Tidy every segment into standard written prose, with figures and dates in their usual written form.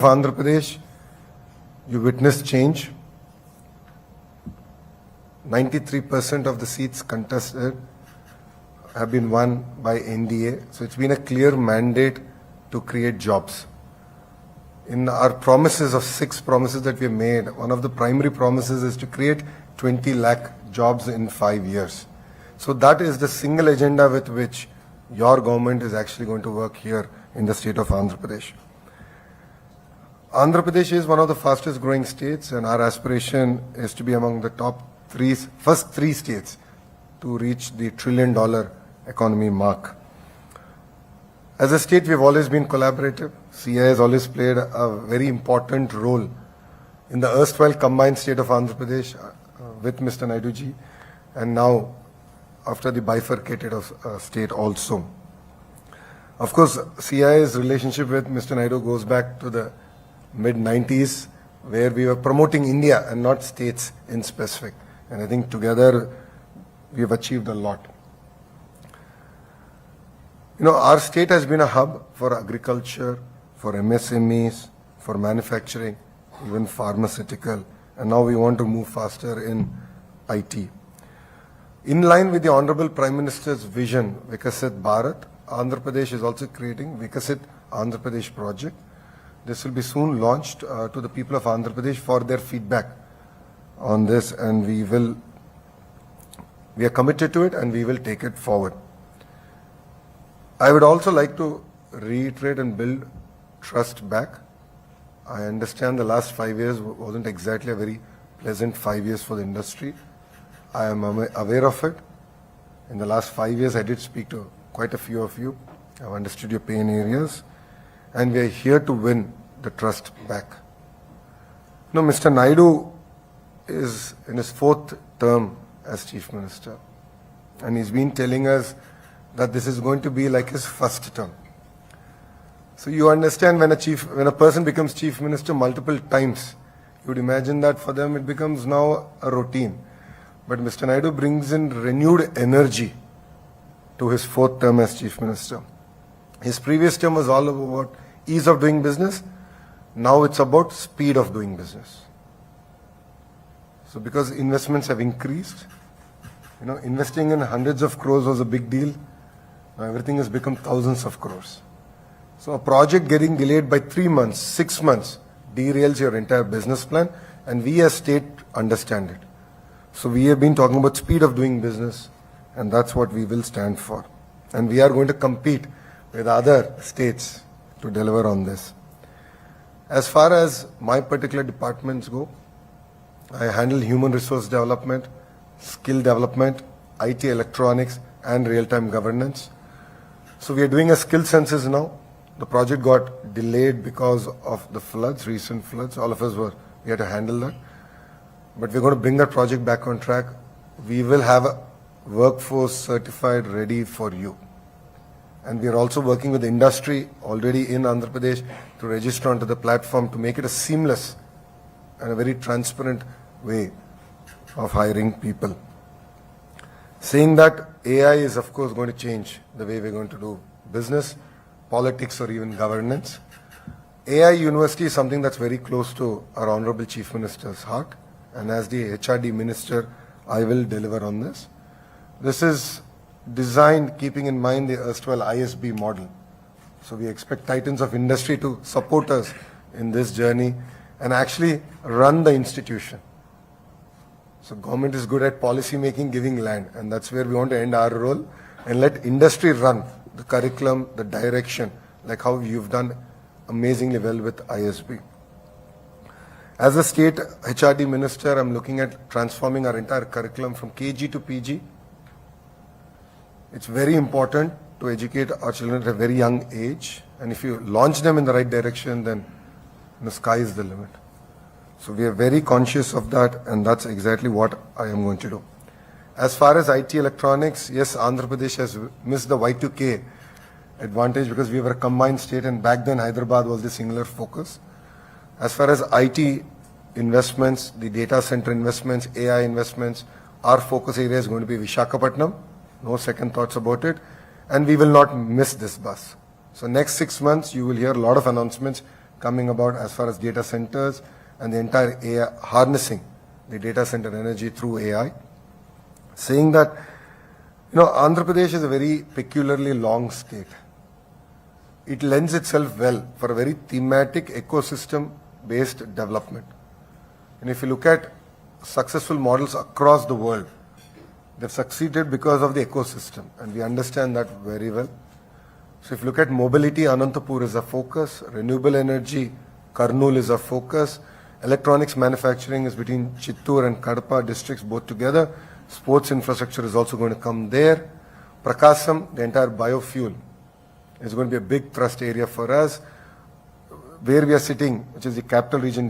Andhra Pradesh, you witnessed change. 93% of the seats contested have been won by NDA. So it's been a clear mandate to create jobs. In our promises of 6 promises that we have made, one of the primary promises is to create 20 lakh jobs in 5 years. So that is the single agenda with which your government is actually going to work here in the state of Andhra Pradesh. Andhra Pradesh is one of the fastest growing states, and our aspiration is to be among the first three states to reach the $1 trillion economy mark. As a state, we have always been collaborative. CI has always played a very important role in the erstwhile combined state of Andhra Pradesh with Mr. Naidu ji, and now after the bifurcated state also. Of course, CI's relationship with Mr. Naidu goes back to the mid-90s, where we were promoting India and not states in specific. And I think together we have achieved a lot. You know, our state has been a hub for agriculture, for MSMEs, for manufacturing, even pharmaceutical, and now we want to move faster in IT. In line with the Honorable Prime Minister's vision, Vikasit Bharat, Andhra Pradesh is also creating Vikasit Andhra Pradesh project. This will be soon launched to the people of Andhra Pradesh for their feedback on this, and we are committed to it and we will take it forward. I would also like to reiterate and build trust back. I understand the last 5 years wasn't exactly a very pleasant 5 years for the industry. I am aware of it. In the last 5 years, I did speak to quite a few of you. I've understood your pain areas, and we are here to win the trust back. You know, Mr. Naidu is in his 4th term as Chief Minister, and he's been telling us that this is going to be like his first term. So you understand, when a person becomes Chief Minister multiple times, you would imagine that for them it becomes now a routine. But Mr. Naidu brings in renewed energy to his 4th term as Chief Minister. His previous term was all about ease of doing business. Now it's about speed of doing business. So because investments have increased, you know, investing in hundreds of crores was a big deal. Now everything has become thousands of crores. So a project getting delayed by 3 months, 6 months, derails your entire business plan, and we as state understand it. So we have been talking about speed of doing business, and that's what we will stand for. And we are going to compete with other states to deliver on this. As far as my particular departments go, I handle human resource development, skill development, IT electronics, and real-time governance. So we are doing a skill census now. The project got delayed because of the floods, recent floods. All of us we had to handle that. But we're going to bring that project back on track. We will have a workforce certified ready for you. And we are also working with the industry already in Andhra Pradesh to register onto the platform to make it a seamless and a very transparent way of hiring people. Saying that, AI is of course going to change the way we're going to do business, politics, or even governance. AI University is something that's very close to our Honorable Chief Minister's heart, and as the HRD Minister, I will deliver on this. This is designed keeping in mind the erstwhile ISB model. So we expect titans of industry to support us in this journey and actually run the institution. So government is good at policy making, giving land, and that's where we want to end our role and let industry run the curriculum, the direction, like how you've done amazingly well with ISB. As a state HRD Minister, I'm looking at transforming our entire curriculum from KG to PG. It's very important to educate our children at a very young age, and if you launch them in the right direction, then the sky is the limit. So we are very conscious of that, and that's exactly what I am going to do. As far as IT electronics, yes, Andhra Pradesh has missed the Y2K advantage because we were a combined state, and back then Hyderabad was the singular focus. As far as IT investments, the data center investments, AI investments, our focus area is going to be Visakhapatnam. No second thoughts about it. And we will not miss this bus. So next 6 months, you will hear a lot of announcements coming about as far as data centers and the entire AI, harnessing the data center energy through AI. Saying that, Andhra Pradesh is a very peculiarly long state. It lends itself well for a very thematic ecosystem-based development. And if you look at successful models across the world, they've succeeded because of the ecosystem, and we understand that very well. So if you look at mobility, Anantapur is a focus, renewable energy, Kurnool is a focus, electronics manufacturing is between Chittoor and Kadapa districts both together, sports infrastructure is also going to come there, Prakasam, the entire biofuel, is going to be a big thrust area for us. Where we are sitting, which is the capital region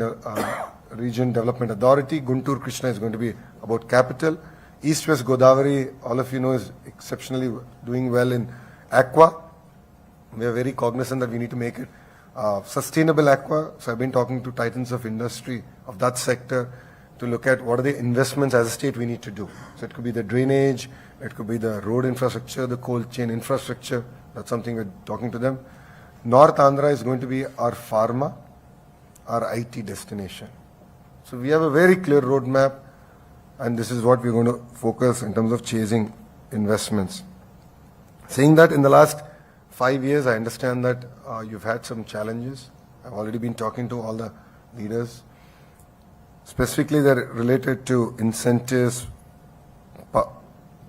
development authority, Guntur Krishna is going to be about capital. East West Godavari, all of you know, is exceptionally doing well in aqua. We are very cognizant that we need to make it sustainable aqua. So I've been talking to titans of industry of that sector to look at what are the investments as a state we need to do. So it could be the drainage, it could be the road infrastructure, the cold chain infrastructure. That's something we're talking to them. North Andhra is going to be our pharma, our IT destination. So we have a very clear roadmap, and this is what we're going to focus in terms of chasing investments. Saying that, in the last 5 years, I understand that you've had some challenges. I've already been talking to all the leaders. Specifically, they're related to incentives.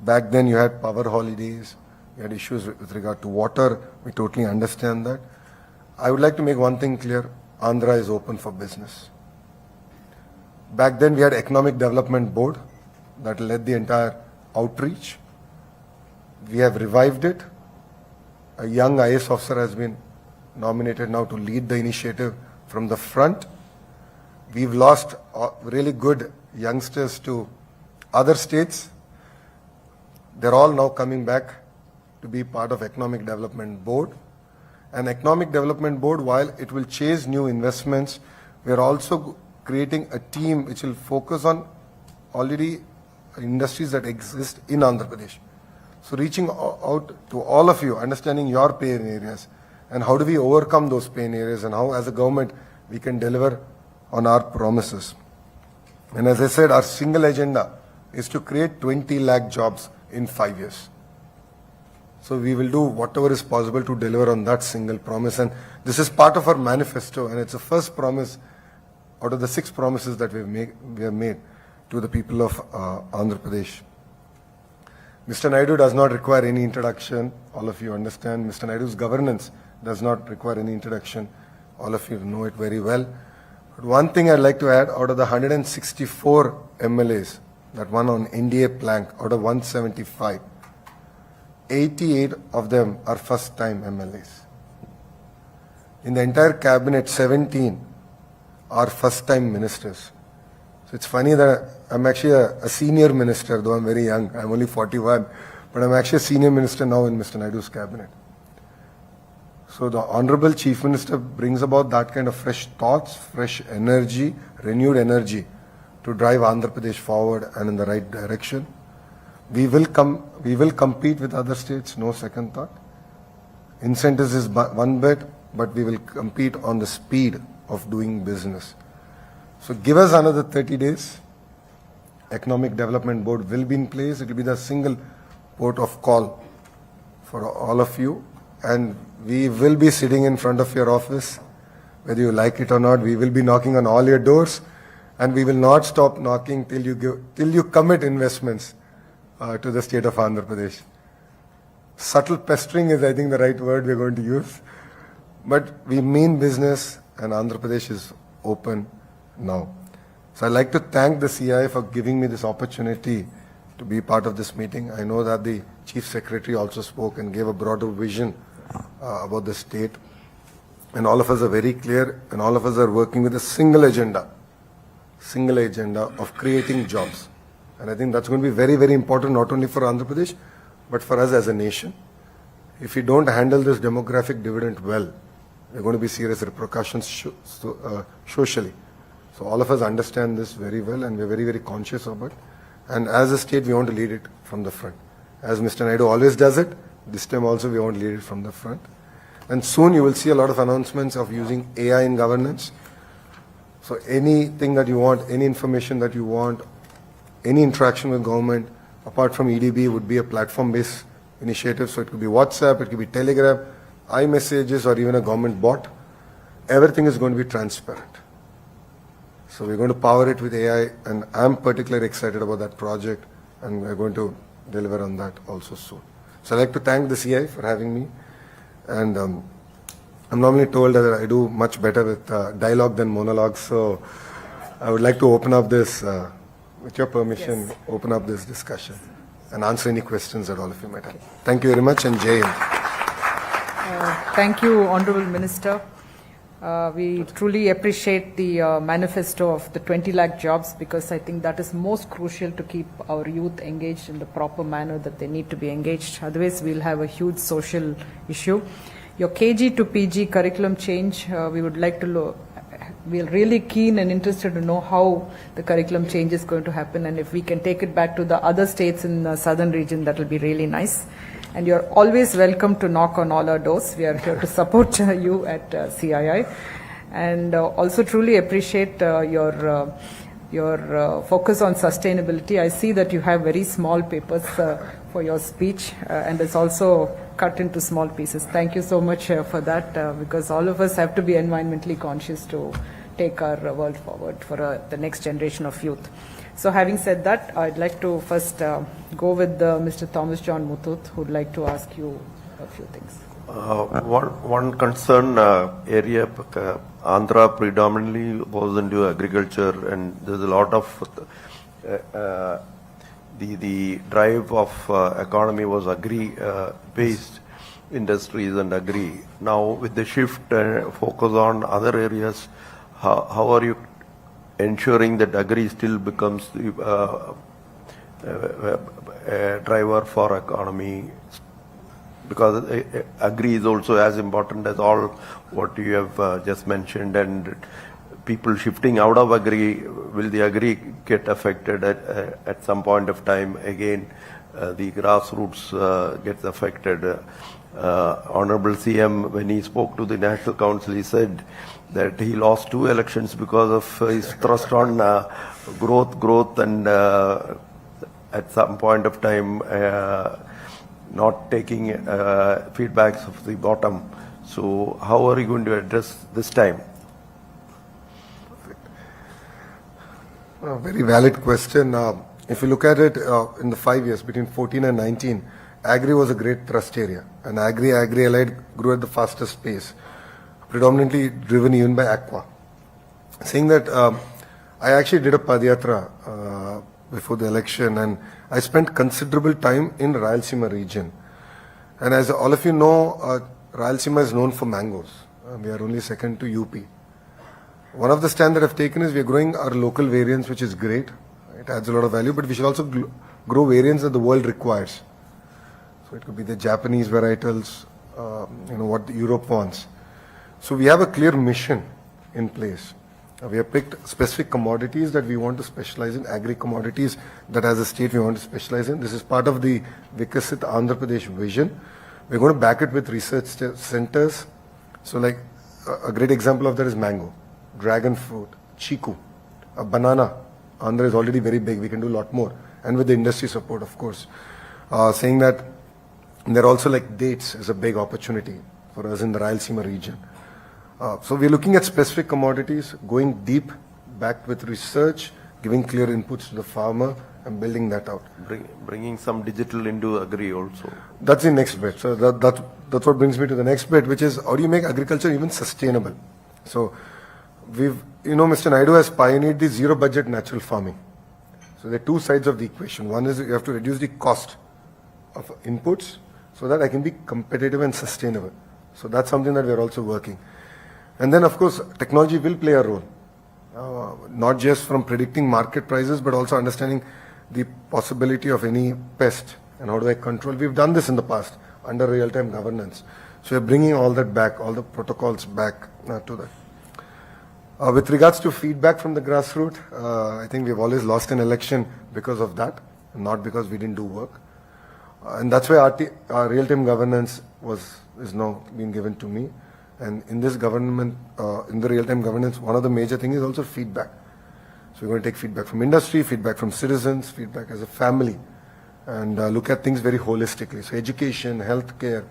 Back then, you had power holidays. You had issues with regard to water. We totally understand that. I would like to make one thing clear. Andhra is open for business. Back then, we had Economic Development Board that led the entire outreach. We have revived it. A young IAS officer has been nominated now to lead the initiative from the front. We've lost really good youngsters to other states. They're all now coming back to be part of Economic Development Board. And Economic Development Board, while it will chase new investments, we are also creating a team which will focus on already industries that exist in Andhra Pradesh. So reaching out to all of you, understanding your pain areas, and how do we overcome those pain areas, and how as a government we can deliver on our promises. And as I said, our single agenda is to create 20 lakh jobs in 5 years. So we will do whatever is possible to deliver on that single promise. And this is part of our manifesto, and it's the first promise out of the 6 promises that we have made to the people of Andhra Pradesh. Mr. Naidu does not require any introduction. All of you understand. Mr. Naidu's governance does not require any introduction. All of you know it very well. But one thing I'd like to add, out of the 164 MLAs that won on NDA plank, out of 175, 88 of them are first-time MLAs. In the entire cabinet, 17 are first-time ministers. So it's funny that I'm actually a senior minister, though I'm very young. I'm only 41, but I'm actually a senior minister now in Mr. Naidu's cabinet. So the Honorable Chief Minister brings about that kind of fresh thoughts, fresh energy, renewed energy to drive Andhra Pradesh forward and in the right direction. We will compete with other states, no second thought. Incentives is one bit, but we will compete on the speed of doing business. So give us another 30 days. Economic Development Board will be in place. It will be the single port of call for all of you. And we will be sitting in front of your office, whether you like it or not. We will be knocking on all your doors, and we will not stop knocking till you commit investments to the state of Andhra Pradesh. Subtle pestering is, I think, the right word we're going to use. But we mean business, and Andhra Pradesh is open now. So I'd like to thank the CI for giving me this opportunity to be part of this meeting. I know that the Chief Secretary also spoke and gave a broader vision about the state. And all of us are very clear, and all of us are working with a single agenda of creating jobs. And I think that's going to be very, very important, not only for Andhra Pradesh, but for us as a nation. If we don't handle this demographic dividend well, there are going to be serious repercussions socially. So all of us understand this very well, and we're very, very conscious of it. And as a state, we want to lead it from the front. As Mr. Naidu always does it, this time also we want to lead it from the front. And soon you will see a lot of announcements of using AI in governance. So anything that you want, any information that you want, any interaction with government, apart from EDB, would be a platform-based initiative. So it could be WhatsApp, it could be Telegram, iMessages, or even a government bot. Everything is going to be transparent. So we're going to power it with AI, and I'm particularly excited about that project, and we're going to deliver on that also soon. So I'd like to thank the CI for having me, and I'm normally told that I do much better with dialogue than monologue, so I would like to open up this, with your permission, Yes. open up this discussion and answer any questions that all of you might have. Thank you very much, and Jai Hind. Thank you, Honorable Minister. We truly appreciate the manifesto of the 20 lakh jobs, because I think that is most crucial to keep our youth engaged in the proper manner that they need to be engaged. Otherwise, we'll have a huge social issue. Your KG to PG curriculum change, we would like to we're really keen and interested to know how the curriculum change is going to happen, and if we can take it back to the other states in the southern region, that will be really nice. And you're always welcome to knock on all our doors. We are here to support you at CII, and also truly appreciate your focus on sustainability. I see that you have very small papers for your speech, and it's also cut into small pieces. Thank you so much for that, because all of us have to be environmentally conscious to take our world forward for the next generation of youth. So having said that, I'd like to first go with Mr. Thomas John Muthoot, who would like to ask you a few things. One concern area, Andhra predominantly was into agriculture, and there's a lot of the drive of economy was agri-based industries and agri. Now with the shift focus on other areas, how are you ensuring that agri still becomes the driver for economy? Because agri is also as important as all what you have just mentioned, and people shifting out of agri, will the agri get affected at some point of time? Again, the grassroots gets affected. Honorable CM, when he spoke to the National Council, he said that he lost 2 elections because of his thrust on growth, and at some point of time not taking feedbacks of the bottom. So how are you going to address this time? A very valid question. If you look at it in the 5 years between 14 and 19, agri was a great thrust area, and agri-allied grew at the fastest pace, predominantly driven even by aqua. Saying that, I actually did a Padyatra before the election, and I spent considerable time in Rayalaseema region. And as all of you know, Rayalaseema is known for mangoes. We are only second to UP. One of the stand that I've taken is we are growing our local variants, which is great. It adds a lot of value, but we should also grow variants that the world requires. So it could be the Japanese varietals, what Europe wants. So we have a clear mission in place. We have picked specific commodities that we want to specialize in, agri commodities that as a state we want to specialize in. This is part of the Vikasit Andhra Pradesh vision. We're going to back it with research centers. So like a great example of that is mango, dragon fruit, chiku, a banana. Andhra is already very big. We can do a lot more. And with the industry support, of course. Saying that there are also like dates is a big opportunity for us in the Rayalaseema region. So we're looking at specific commodities, going deep, backed with research, giving clear inputs to the farmer, and building that out. Bringing some digital into agri also. That's the next bit. So that's what brings me to the next bit, which is how do you make agriculture even sustainable? So Mr. Naidu has pioneered the zero budget natural farming. So there are 2 sides of the equation. One is you have to reduce the cost of inputs so that I can be competitive and sustainable. So that's something that we are also working. And then, of course, technology will play a role, not just from predicting market prices, but also understanding the possibility of any pest and how do I control. We've done this in the past under real-time governance. So we're bringing all that back, all the protocols back to that. With regards to feedback from the grassroots, I think we've always lost an election because of that, not because we didn't do work. And that's why our real-time governance is now being given to me. And in this government, in the real-time governance, one of the major things is also feedback. So we're going to take feedback from industry, feedback from citizens, feedback as a family, and look at things very holistically. So education, healthcare,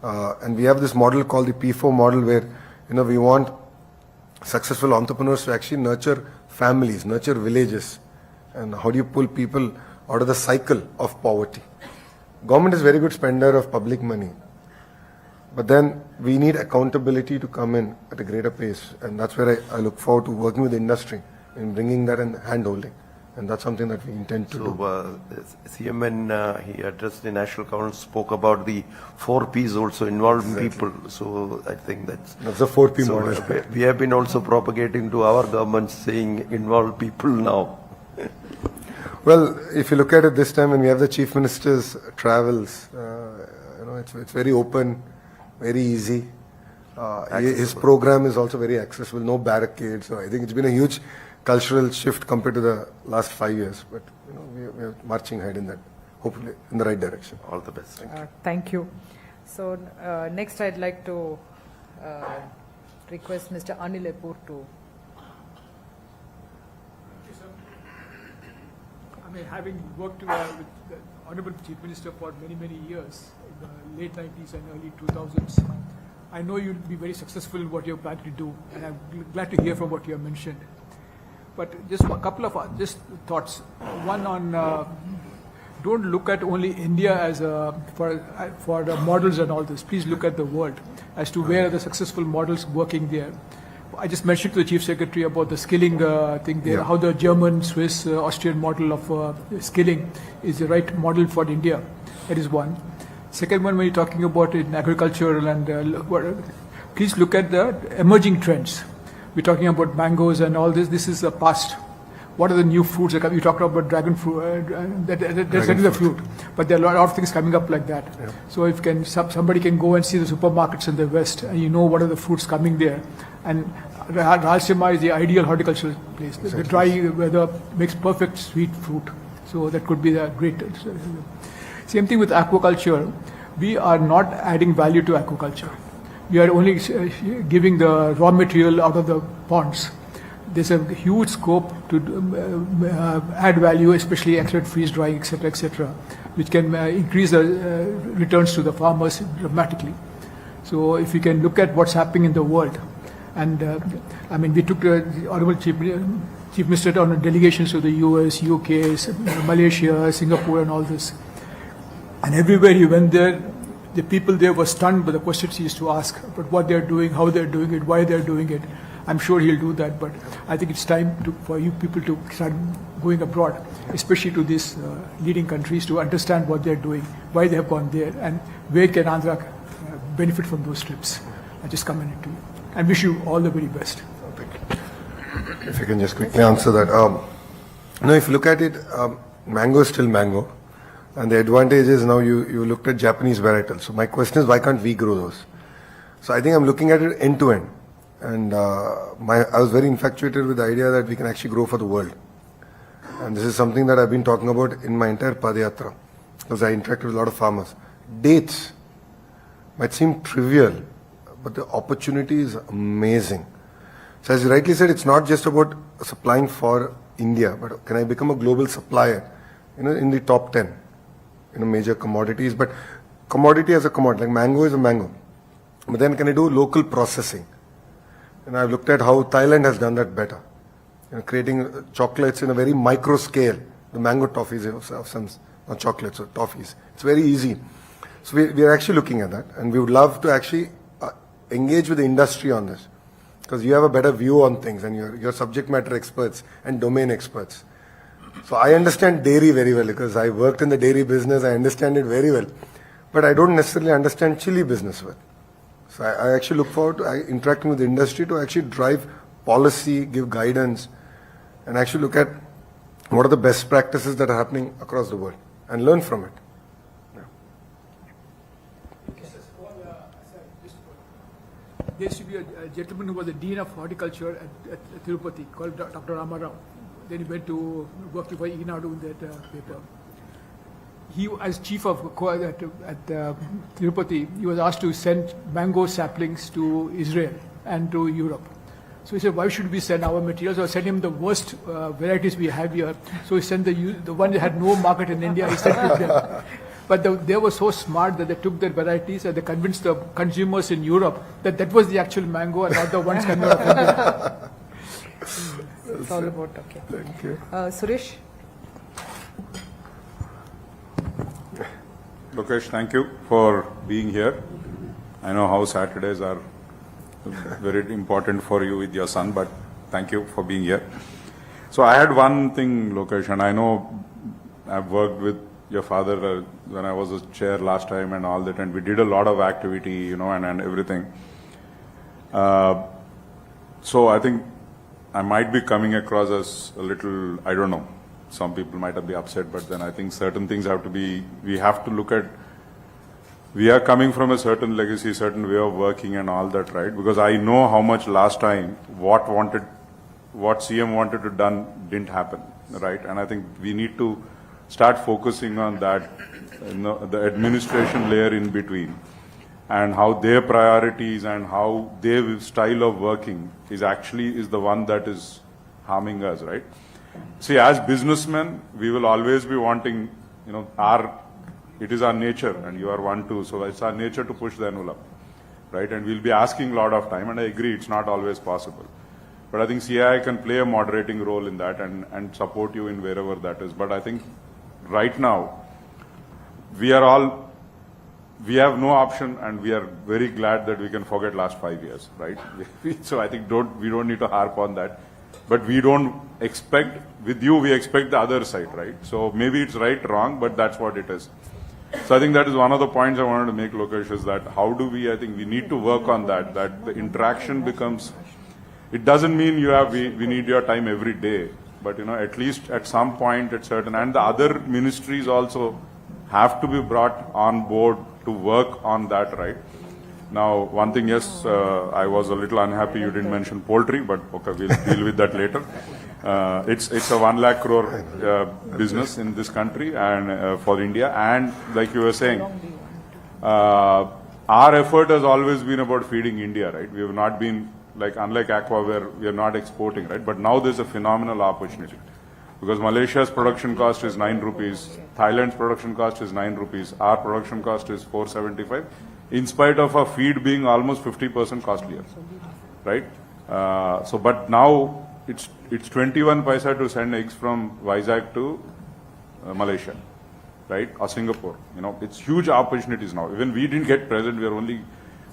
and we have this model called the P4 model where, we want successful entrepreneurs to actually nurture families, nurture villages. And how do you pull people out of the cycle of poverty? Government is very good spender of public money. But then we need accountability to come in at a greater pace. And that's where I look forward to working with the industry in bringing that and hand-holding. And that's something that we intend to do. CMN, he addressed the National Council, spoke about the 4 Ps also involving people. So I think that's the 4P so model. we have been also propagating to our government saying involve people now. Well, if you look at it this time when we have the Chief Minister's travels, it's very open, very easy. His program is also very accessible, no barricades. So I think it's been a huge cultural shift compared to the last 5 years. But we are marching ahead in that, hopefully in the right direction. All the best. Thank you. So next I'd like to request Mr. Anil Epur to. I mean, having worked with the Honorable Chief Minister for many, many years, in the late 90s and early 2000s, I know you'll be very successful in what you're planning to do, and I'm glad to hear from what you have mentioned. But just a couple of just thoughts. One on, don't look at only India as for the models and all this. Please look at the world as to where are the successful models working there. I just mentioned to the Chief Secretary about the skilling thing there, how the German, Swiss, Austrian model of skilling is the right model for India. That is one. Second one, when you're talking about in agriculture and please look at the emerging trends. We're talking about mangoes and all this. This is the past. What are the new fruits? You talked about dragon fruit. That's the fruit. But there are a lot of things coming up like that. Yeah. So if somebody can go and see the supermarkets in the West, and you know what are the fruits coming there. And Ralsima is the ideal horticultural place. The dry weather makes perfect sweet fruit. So that could be the great. Same thing with aquaculture. We are not adding value to aquaculture. We are only giving the raw material out of the ponds. There's a huge scope to add value, especially accelerated freeze drying, etc., which can increase the returns to the farmers dramatically. So if you can look at what's happening in the world, and I mean, we took the Honorable Chief Minister on delegations to the US, UK, Malaysia, Singapore, and all this. And everywhere he went there, the people there were stunned by the questions he used to ask about what they're doing, how they're doing it, why they're doing it. I'm sure he'll do that, but I think it's time for you people to start going abroad, especially to these leading countries, to understand what they're doing, why they have gone there, and where can Andhra benefit from those trips. I just commend it to you and wish you all the very best. If you can just quickly answer that. If you look at it, mango is still mango. And the advantage is now you looked at Japanese varietals. So my question is, why can't we grow those? So I think I'm looking at it end to end. And I was very infatuated with the idea that we can actually grow for the world. And this is something that I've been talking about in my entire Padayatra, because I interact with a lot of farmers. Dates might seem trivial, but the opportunity is amazing. So as you rightly said, it's not just about supplying for India, but can I become a global supplier, in the top 10, major commodities. But commodity as a commodity, like mango is a mango. But then can I do local processing? And I've looked at how Thailand has done that better. Creating chocolates in a very micro scale. The mango toffees of some, not chocolates or toffees. It's very easy. So we are actually looking at that. And we would love to actually engage with the industry on this. Because you have a better view on things and you're subject matter experts and domain experts. So I understand dairy very well because I worked in the dairy business. I understand it very well. But I don't necessarily understand chili business well. So I actually look forward to interacting with the industry to actually drive policy, give guidance, and actually look at what are the best practices that are happening across the world and learn from it. Yeah. There used to be a gentleman who was the Dean of Horticulture at Tirupati called Dr. Ramarao. Then he went to work for Eenadu in that paper. he, as chief of at Tirupati, he was asked to send mango saplings to Israel and to Europe. So he said, why should we send our materials or send him the worst varieties we have here? So he sent the one that had no market in India, he sent it them. But they were so smart that they took their varieties and they convinced the consumers in Europe that that was the actual mango and not the ones coming out of India. It's all about, okay. Thank you. Suresh? Lokesh, thank you for being here. I know how Saturdays are very important for you with your son, but thank you for being here. So I had one thing, Lokesh, and I know I've worked with your father when I was a chair last time and all that, and we did a lot of activity, you know, and everything. So I think I might be coming across as a little, I don't know, some people might be upset, but then I think certain things have to be, we have to look at, we are coming from a certain legacy, certain way of working and all that, right? Because I know how much last time, what CM wanted to done didn't happen, right? And I think we need to start focusing on that, you know, the administration layer in between, and how their priorities and how their style of working is the one that is harming us, right? See, as businessmen, we will always be wanting, you know, it is our nature, and you are one too, so it's our nature to push the envelope, right? And we'll be asking a lot of time, and I agree, it's not always possible. But I think CII can play a moderating role in that and support you in wherever that is. But I think right now, we have no option, and we are very glad that we can forget last 5 years, right? So I think we don't need to harp on that. But we don't expect, with you, we expect the other side, right? So maybe it's right, wrong, but that's what it is. So I think that is one of the points I wanted to make, Lokesh, is that how do we, I think we need to work on that the interaction becomes, it doesn't mean we need your time every day, but, you know, at least at some point at certain, and the other ministries also have to be brought on board to work on that, right? Now, one thing, yes, I was a little unhappy you didn't mention poultry, but okay, we'll deal with that later. It's a 1 lakh crore business in this country and for India, and like you were saying, our effort has always been about feeding India, right? We have not been, like, unlike Aqua, where we are not exporting, right? But now there's a phenomenal opportunity, because Malaysia's production cost is 9 rupees, Thailand's production cost is 9 rupees, our production cost is 475, in spite of our feed being almost 50% costlier, right? So, but now it's 21 paisa to send eggs from Vizag to Malaysia, right? Or Singapore, you know, it's huge opportunities now. Even we didn't get present, we are only,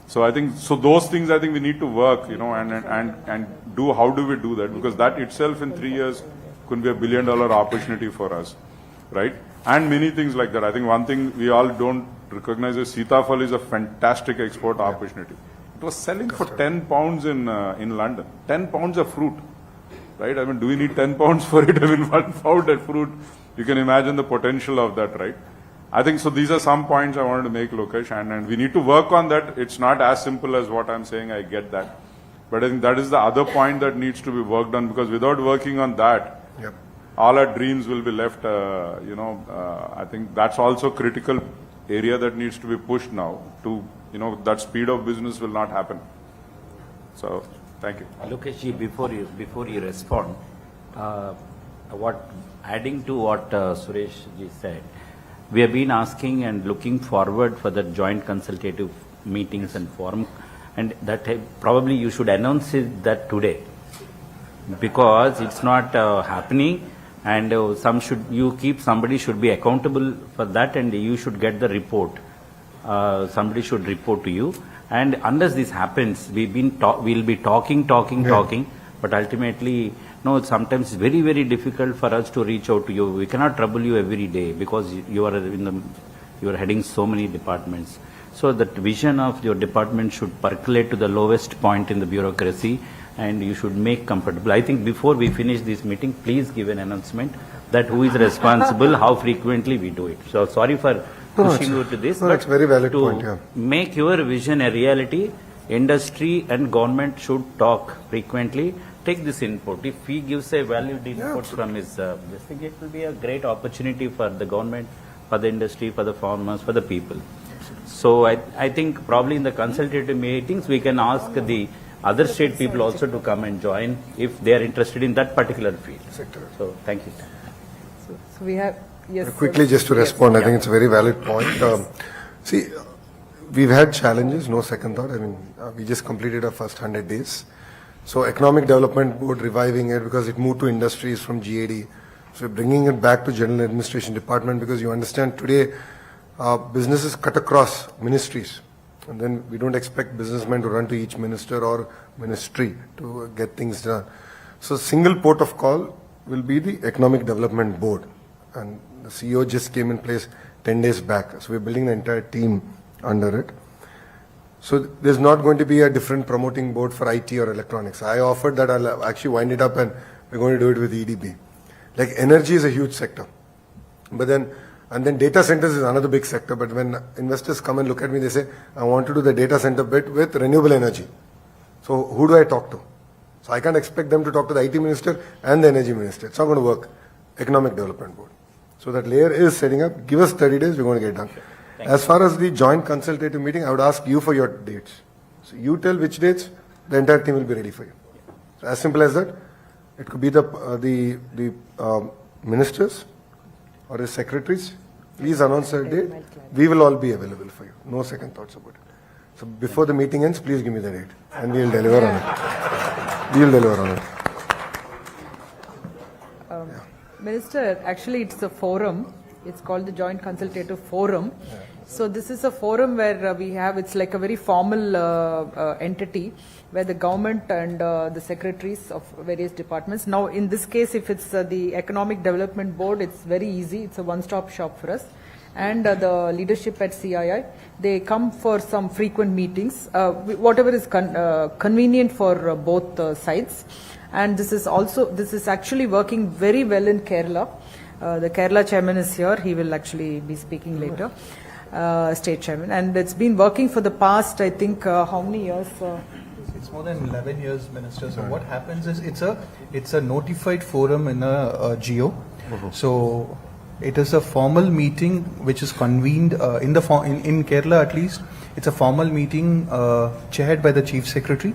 so I think, so those things I think we need to work, you know, and do, how do we do that? Because that itself in 3 years could be $1 billion opportunity for us, right? And many things like that. I think one thing we all don't recognize is Sitafal is a fantastic export opportunity. It was selling for 10 pounds in London. 10 pounds of fruit, right? I mean, do we need 10 pounds for it? I mean, 1 pound of fruit, you can imagine the potential of that, right? I think, so these are some points I wanted to make, Lokesh, and we need to work on that. It's not as simple as what I'm saying, I get that. But I think that is the other point that needs to be worked on, because without working on that, Yep. all our dreams will be left, you know, I think that's also critical area that needs to be pushed now to, you know, that speed of business will not happen. So, thank you. Lokesh ji, before you respond, adding to what Suresh ji said, we have been asking and looking forward for the joint consultative meetings and forum, and that probably you should announce that today, because it's not happening, and somebody should be accountable for that, and you should get the report. Somebody should report to you, and unless this happens, we'll be talking, but ultimately, no, sometimes it's very, very difficult for us to reach out to you. We cannot trouble you every day because you are heading so many departments. So that vision of your department should percolate to the lowest point in the bureaucracy, and you should make comfortable. I think before we finish this meeting, please give an announcement that who is responsible, how frequently we do it. So sorry for pushing you to this, no, but it's very valid to point, yeah. make your vision a reality, industry and government should talk frequently. Take this input. If he gives a valued input from his, I think it will be a great opportunity for the government for the industry, for the farmers, for the people. So I think probably in the consultative meetings, we can ask the other state people also to come and join if they are interested in that particular field. So thank you. So we have, yes. Quickly, just to respond, I think it's a very valid point. See, we've had challenges, no second thought. I mean, we just completed our first 100 days. So Economic Development Board reviving it because it moved to industries from GAD. So we're bringing it back to General Administration Department because you understand today businesses cut across ministries. And then we don't expect businessmen to run to each minister or ministry to get things done. So single port of call will be the Economic Development Board. And the CEO just came in place 10 days back. So we're building the entire team under it. So there's not going to be a different promoting board for IT or electronics. I offered that I'll actually wind it up and we're going to do it with EDB. Like energy is a huge sector. But then, and then data centers is another big sector. But when investors come and look at me, they say, I want to do the data center bit with renewable energy. So who do I talk to? So I can't expect them to talk to the IT minister and the energy minister. It's not going to work. Economic Development Board. So that layer is setting up. Give us 30 days, we're going to get done. As far as the joint consultative meeting, I would ask you for your dates. So you tell which dates, the entire team will be ready for you. So as simple as that. It could be the ministers or the secretaries. Please announce a date. We will all be available for you. No second thoughts about it. So before the meeting ends, please give me the date and we will deliver on it. We will deliver on it. Minister, actually it's a forum. It's called the Joint Consultative Forum. So this is a forum where we have, it's like a very formal entity where the government and the secretaries of various departments. Now in this case, if it's the Economic Development Board, it's very easy. It's a one-stop shop for us. And the leadership at CII, they come for some frequent meetings, whatever is convenient for both sides. And this is actually working very well in Kerala. The Kerala chairman is here. He will actually be speaking later, state chairman. And it's been working for the past, I think, how many years? It's more than 11 years, Minister. So what happens is it's a notified forum in a GO. So it is a formal meeting which is convened in Kerala at least. It's a formal meeting chaired by the Chief Secretary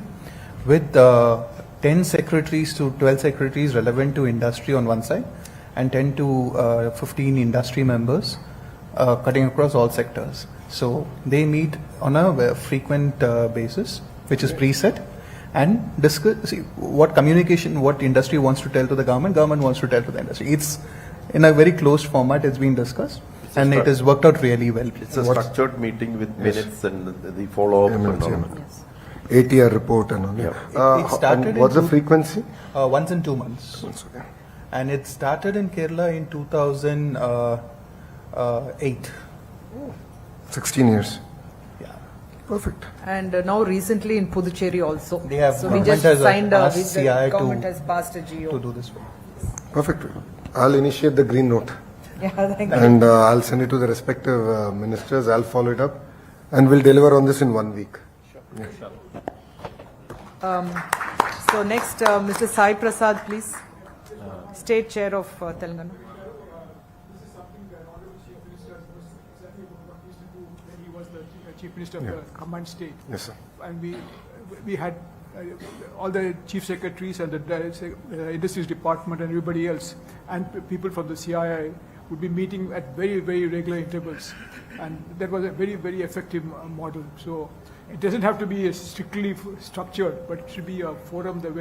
with 10 secretaries to 12 secretaries relevant to industry on one side and 10 to 15 industry members cutting across all sectors. So they meet on a frequent basis, which is preset, and discuss what communication, what industry wants to tell to the government wants to tell to the industry. It's in a very closed format, it's been discussed, and it has worked out really well. It's a structured meeting with minutes and the follow-up and all. Yes. ATR report and all. It started and what's in the frequency? once in 2 months. Okay. And it started in Kerala in 2008. 16 years. Yeah. Perfect. And now recently in Puducherry also. They have, so we just government has signed asked the CI government to- has passed a GO. To do this work. Perfect. I'll initiate the green note Yeah, thank you. and I'll send it to the respective ministers. I'll follow it up and we'll deliver on this in 1 week. So next, Mr. Sai Prasad, please. State Chair of Telangana. This is something that Honorable Chief Minister was exactly what he used to do when he was the Chief Minister of the combined state. Yes, sir. And we had all the chief secretaries and the industries department and everybody else and people from the CII would be meeting at very, very regular intervals. And that was a very, very effective model. So it doesn't have to be strictly structured, but it should be a forum that